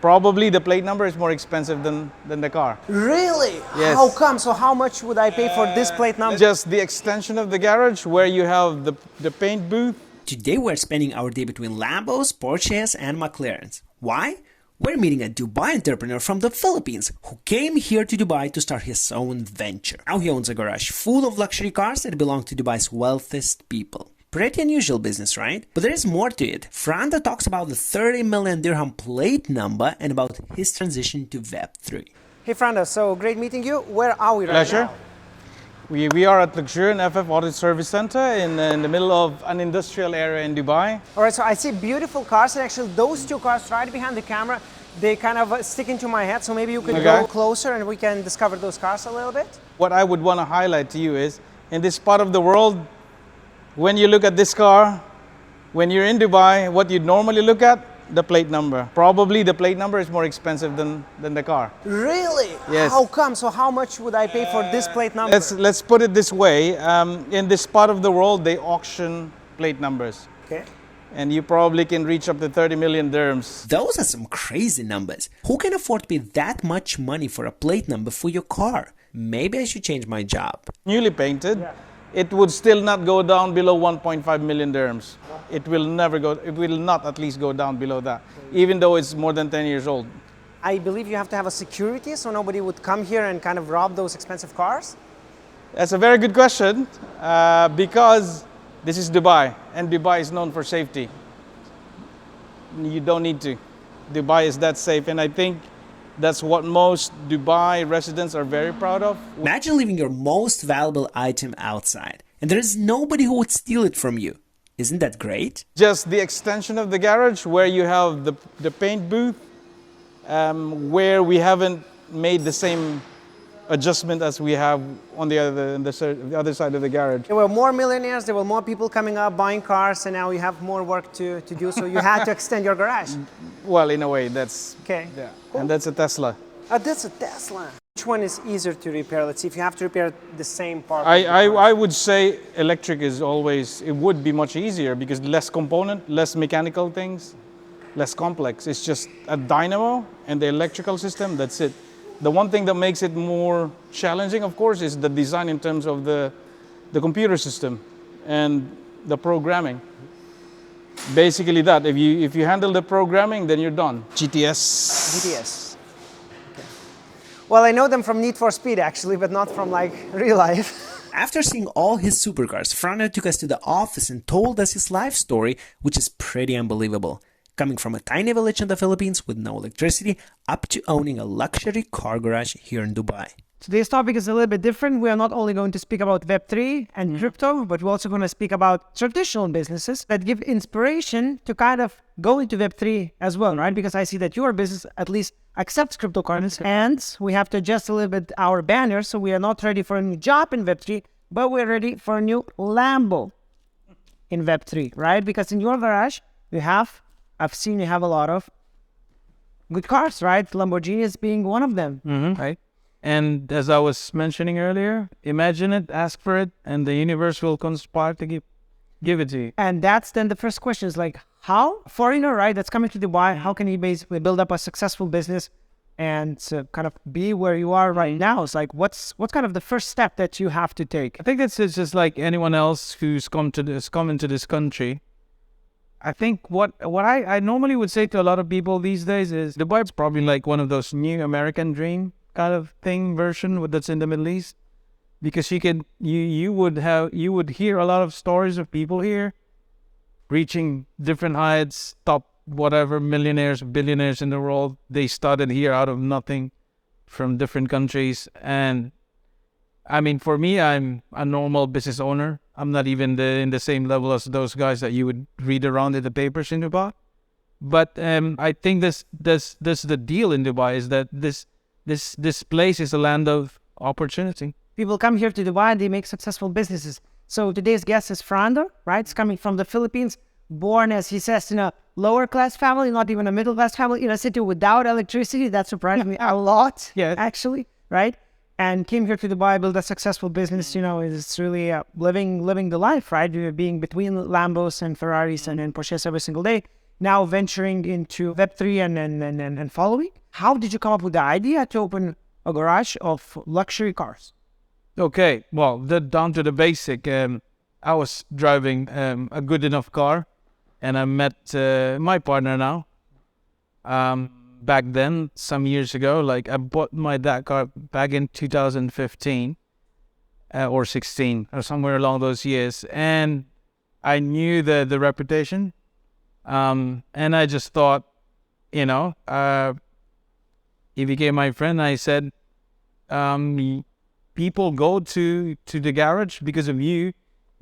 Probably the plate number is more expensive than the car. Really? Yes. How come? So how much would I pay for this plate number? Just the extension of the garage where you have the paint booth. Today we're spending our day between Lambos, Porsches and McLarens. Why? We're meeting a Dubai entrepreneur from the Philippines who came here to Dubai to start his own venture. Now he owns a garage full of luxury cars that belong to Dubai's wealthiest people. Pretty unusual business, right? But there is more to it. Frando talks about the 30 million dirham plate number and about his transition to Web3. Hey Frando, so great meeting you. Where are we right Pleasure. now? We are at Luxurian FF Audit Service Center in the middle of an industrial area in Dubai. All right, so I see beautiful cars, and actually those two cars right behind the camera, they kind of stick into my head, so maybe you could go closer and we can discover those cars a little bit. What I would want to highlight to you is, in this part of the world, when you look at this car, when you're in Dubai, what you'd normally look at, the plate number. Probably the plate number is more expensive than the car. Really? Yes. How come? So how much would I pay for this plate number? Let's put it this way. In this part of the world, they auction plate numbers. Okay. And you probably can reach up to 30 million dirhams. Those are some crazy numbers. Who can afford to pay that much money for a plate number for your car? Maybe I should change my job. Newly painted, it would still not go down below 1.5 million dirhams. It will not at least go down below that, even though it's more than 10 years old. I believe you have to have a security so nobody would come here and kind of rob those expensive cars? That's a very good question, because this is Dubai, and Dubai is known for safety. You don't need to. Dubai is that safe, and I think that's what most Dubai residents are very proud of. Imagine leaving your most valuable item outside, and there is nobody who would steal it from you. Isn't that great? Just the extension of the garage where you have the paint booth, where we haven't made the same adjustment as we have on the other side of the garage. There were more millionaires, there were more people coming up buying cars, and now you have more work to do, so you had to extend your garage. Well, in a way, that's... Okay. Yeah. Cool. And that's a Tesla. That's a Tesla. Which one is easier to repair? Let's see if you have to repair the same part. I would say electric is always, it would be much easier because less component, less mechanical things, less complex. It's just a dynamo and the electrical system, that's it. The one thing that makes it more challenging, of course, is the design in terms of the computer system and the programming. Basically that, if you handle the programming, then you're done. GTS. Okay. Well, I know them from Need for Speed actually, but not from like real life. After seeing all his supercars, Frando took us to the office and told us his life story, which is pretty unbelievable. Coming from a tiny village in the Philippines with no electricity, up to owning a luxury car garage here in Dubai. Today's topic is a little bit different. We are not only going to speak about Web3 and crypto, but we're also going to speak about traditional businesses that give inspiration to kind of go into Web3 as well, right? Because I see that your business at least accepts cryptocurrency, and we have to adjust a little bit our banner, so we are not ready for a new job in Web3, but we're ready for a new Lambo in Web3, right? Because in your garage, I've seen you have a lot of good cars, right? Lamborghini is being one of them, right? And as I was mentioning earlier, imagine it, ask for it, and the universe will conspire to give it to you. And that's then the first question is like, how foreigner, right, that's coming to Dubai, how can he basically build up a successful business and kind of be where you are right now? It's like, what's kind of the first step that you have to take? I think that's just like anyone else who's come into this country. I think what I normally would say to a lot of people these days is Dubai is probably like one of those new American dream kind of thing version that's in the Middle East, because you would hear a lot of stories of people here reaching different heights, top whatever millionaires, billionaires in the world. They started here out of nothing from different countries. And I mean, for me, I'm a normal business owner. I'm not even in the same level as those guys that you would read around in the papers in Dubai. But I think this the deal in Dubai is that this place is a land of opportunity. People come here to Dubai and they make successful businesses. So today's guest is Frando, right? He's coming from the Philippines, born, as he says, in a lower class family, not even a middle class family, in a city without electricity. That surprised me a lot, actually, right? And came here to Dubai, built a successful business. You know, it's really living the life, right? Being between Lambos and Ferraris and Porsches every single day. now venturing into Web3 and following. How did you come up with the idea to open a garage of luxury cars? Okay, well, down to the basic. I was driving a good enough car, and I met my partner now. Back then, some years ago, like I bought that car back in 2015 or 16 or somewhere along those years, and I knew the reputation, and I just thought, he became my friend. I said, people go to the garage because of you,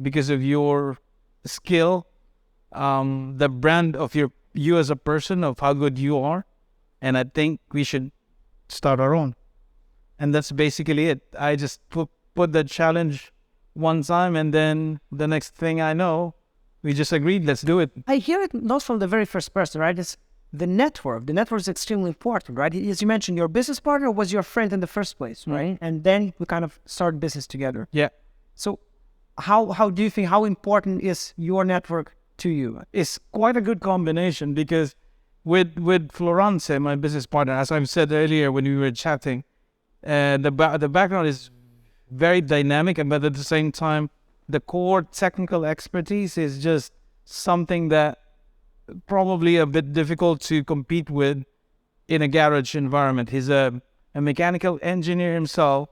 because of your skill, the brand of you as a person, of how good you are. And I think we should start our own. And that's basically it. I just put the challenge one time, and then the next thing I know, we just agreed, let's do it. I hear it not from the very first person, right? It's the network. The network is extremely important, right? As you mentioned, your business partner was your friend in the first place, right? And then we kind of started business together. Yeah. So how do you think, how important is your network to you? It's quite a good combination, because with Florence, my business partner, as I've said earlier when we were chatting, the background is very dynamic, but at the same time, the core technical expertise is just something that probably a bit difficult to compete with in a garage environment. He's a mechanical engineer himself,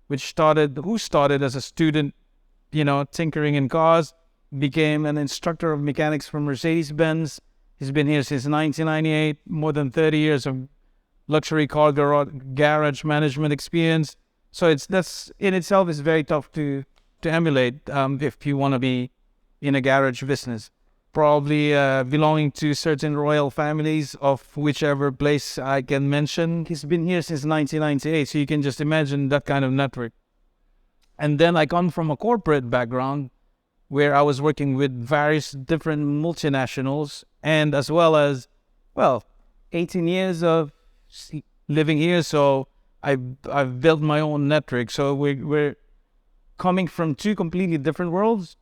who started as a student, tinkering in cars, became an instructor of mechanics from Mercedes-Benz. He's been here since 1998, more than 30 years of luxury car garage management experience. So that's in itself is very tough to emulate if you want to be in a garage business. Probably belonging to certain royal families of whichever place I can mention. He's been here since 1998, so you can just imagine that kind of network. And then I come from a corporate background where I was working with various different multinationals, and as well as, 18 years of living here, so I've built my own network. So we're coming from two completely different worlds,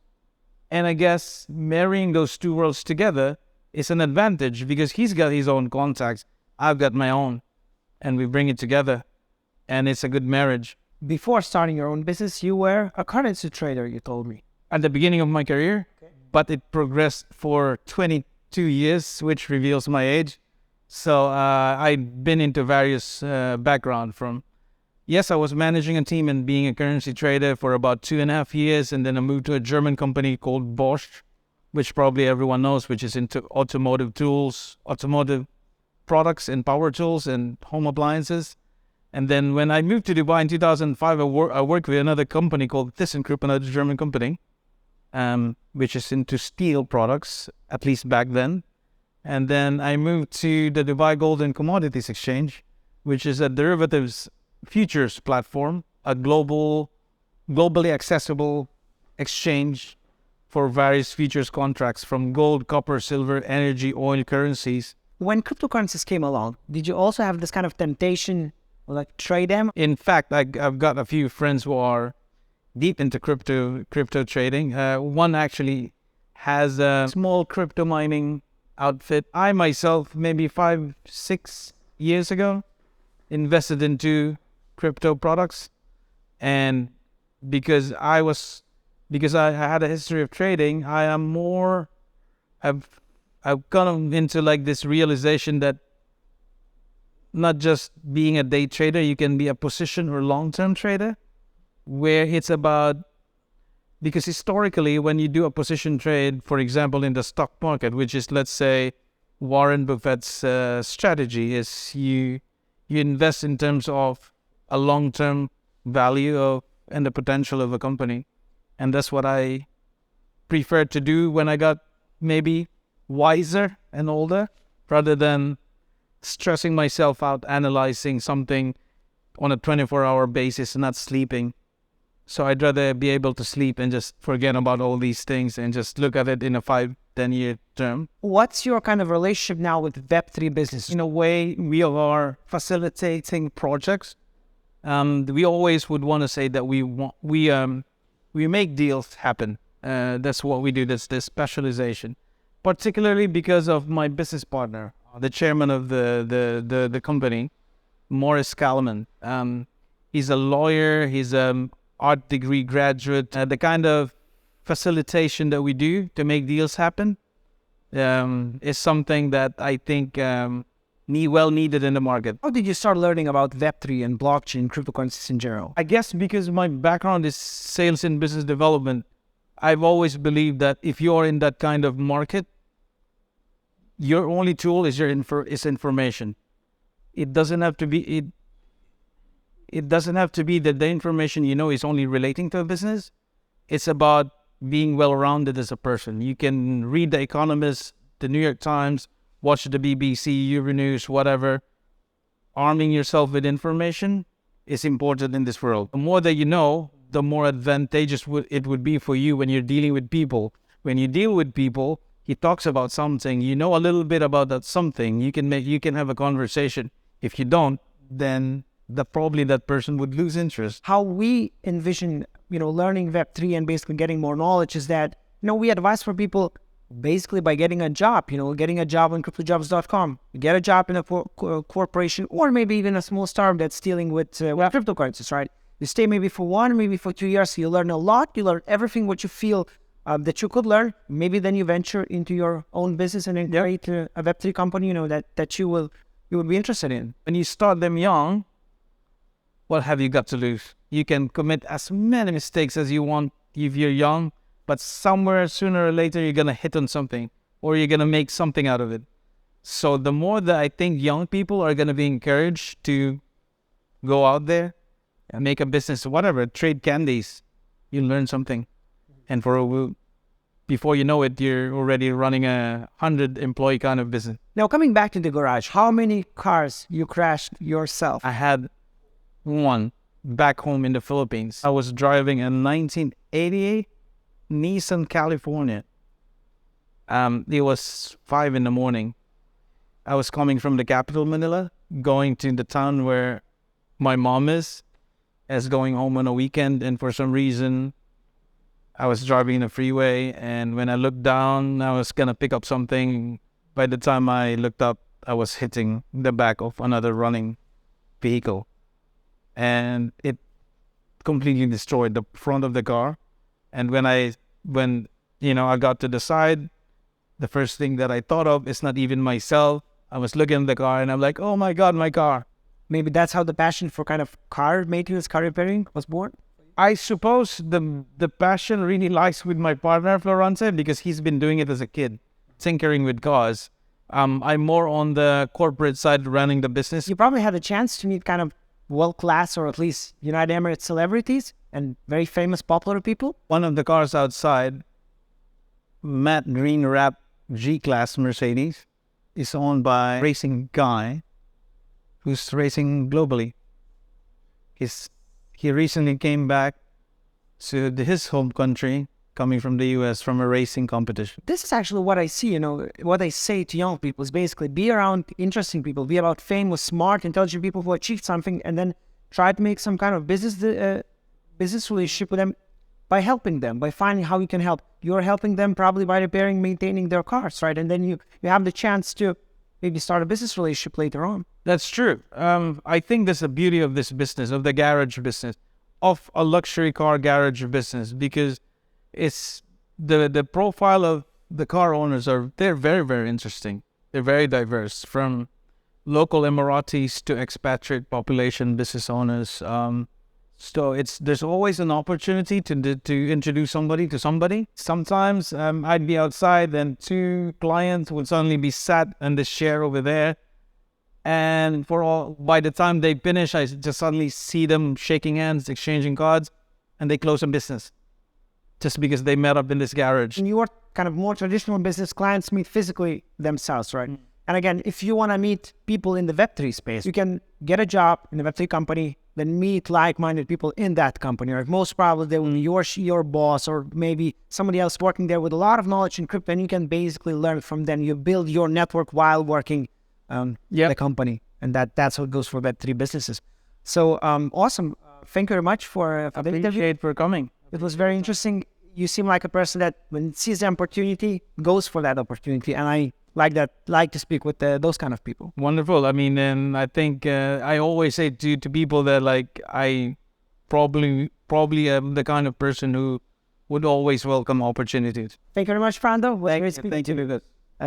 and I guess marrying those two worlds together is an advantage, because he's got his own contacts, I've got my own, and we bring it together, and it's a good marriage. Before starting your own business, you were a currency trader, you told me. At the beginning of my career, but it progressed for 22 years, which reveals my age. So I've been into various background from, yes, I was managing a team and being a currency trader for about 2.5 years, and then I moved to a German company called Porsche, which probably everyone knows, which is into automotive tools, automotive products and power tools and home appliances. And then when I moved to Dubai in 2005, I worked with another company called ThyssenKrupp, another German company, which is into steel products, at least back then. And then I moved to the Dubai Gold and Commodities Exchange, which is a derivatives futures platform, a globally accessible exchange for various futures contracts from gold, copper, silver, energy, oil, currencies. When cryptocurrencies came along, did you also have this kind of temptation, like trade them? In fact, I've got a few friends who are deep into crypto trading. One actually has a small crypto mining outfit. I myself, maybe 5-6 years ago, invested into crypto products, and because I had a history of trading, I've gone into like this realization that not just being a day trader, you can be a position or long-term trader, where it's about, because historically when you do a position trade, for example in the stock market, which is, let's say, Warren Buffett's strategy, is you invest in terms of a long-term value and the potential of a company. And that's what I preferred to do when I got maybe wiser and older, rather than stressing myself out analyzing something on a 24-hour basis and not sleeping. So I'd rather be able to sleep and just forget about all these things and just look at it in a 5-10 year term. What's your kind of relationship now with Web3 business? In a way, we are facilitating projects. We always would want to say that we make deals happen. That's what we do. That's the specialization. particularly because of my business partner, the chairman of the company, Morris Kalman. He's a lawyer. He's an art degree graduate. The kind of facilitation that we do to make deals happen is something that I think well needed in the market. How did you start learning about Web3 and blockchain, cryptocurrencies in general? I guess because my background is sales and business development, I've always believed that if you are in that kind of market, your only tool is is information. It doesn't have to be it doesn't have to be that the information you know is only relating to a business. It's about being well-rounded as a person. You can read The Economist, The New York Times, watch the BBC, Euronews, whatever. Arming yourself with information is important in this world. The more that you know, the more advantageous it would be for you when you're dealing with people. When you deal with people, he talks about something, you know a little bit about that something, you can have a conversation. If you don't, then probably that person would lose interest. How we envision, learning Web3 and basically getting more knowledge is that, we advise for people basically by getting a job, getting a job on cryptojobs.com. You get a job in a corporation or maybe even a small startup that's dealing with cryptocurrencies, right? You stay maybe for 1, maybe for 2 years. You learn a lot. You learn everything what you feel that you could learn. Maybe then you venture into your own business and then create a Web3 company, that you would be interested in. When you start them young, what have you got to lose? You can commit as many mistakes as you want if you're young, but somewhere sooner or later you're going to hit on something or you're going to make something out of it. So the more that I think young people are going to be encouraged to go out there and make a business, whatever, trade candies, you learn something. And before you know it, you're already running a 100-employee kind of business. Now, coming back to the garage, how many cars you crashed yourself? I had one back home in the Philippines. I was driving a 1988 Nissan California. It was 5 a.m. I was coming from the capital, Manila, going to the town where my mom is, as going home on a weekend. And for some reason, I was driving the freeway, and when I looked down, I was going to pick up something. By the time I looked up, I was hitting the back of another running vehicle. And it completely destroyed the front of the car. And when I got to the side, the first thing that I thought of is not even myself. I was looking at the car and I'm like, oh my God, my car. Maybe that's how the passion for kind of car maintenance, car repairing was born? I suppose the passion really lies with my partner, Florence, because he's been doing it as a kid, tinkering with cars. I'm more on the corporate side, running the business. You probably had a chance to meet kind of world-class or at least United Emirates celebrities and very famous, popular people. One of the cars outside, matte green wrap G-Class Mercedes, is owned by a racing guy who's racing globally. He recently came back to his home country, coming from the US from a racing competition. This is actually what I see, what I say to young people is basically be around interesting people, be about famous, smart, intelligent people who achieved something, and then try to make some kind of business relationship with them by helping them, by finding how you can help. You're helping them probably by repairing, maintaining their cars, right? And then you have the chance to maybe start a business relationship later on. That's true. I think that's the beauty of this business, of the garage business, of a luxury car garage business, because it's the profile of the car owners they're very, very interesting. They're very diverse, from local Emiratis to expatriate population business owners. So there's always an opportunity to introduce somebody to somebody. Sometimes I'd be outside and 2 clients would suddenly be sat in the chair over there. And by the time they finish, I just suddenly see them shaking hands, exchanging cards, and they close a business. Just because they met up in this garage. And your kind of more traditional business clients meet physically themselves, right? And again, if you want to meet people in the Web3 space, you can get a job in a Web3 company, then meet like-minded people in that company, right? Most probably they will be your boss or maybe somebody else working there with a lot of knowledge in crypto, and you can basically learn from them. You build your network while working the company, and that's how it goes for Web3 businesses. So awesome. Thank you very much for the interview. Appreciate for coming. It was very interesting. you seem like a person that when it sees the opportunity, goes for that opportunity. And I like to speak with those kind of people. Wonderful. I mean, and I think I always say to people that like I probably am the kind of person who would always welcome opportunities. Thank you very much, Frando. Thank you.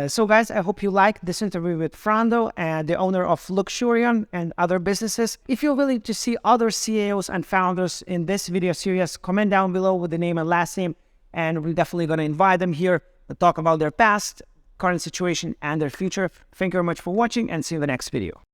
So guys, I hope you liked this interview with Frando, and the owner of Luxurion and other businesses. If you're willing to see other CEOs and founders in this video series, comment down below with the name and last name, and we're definitely going to invite them here to talk about their past, current situation, and their future. Thank you very much for watching, and see you in the next video.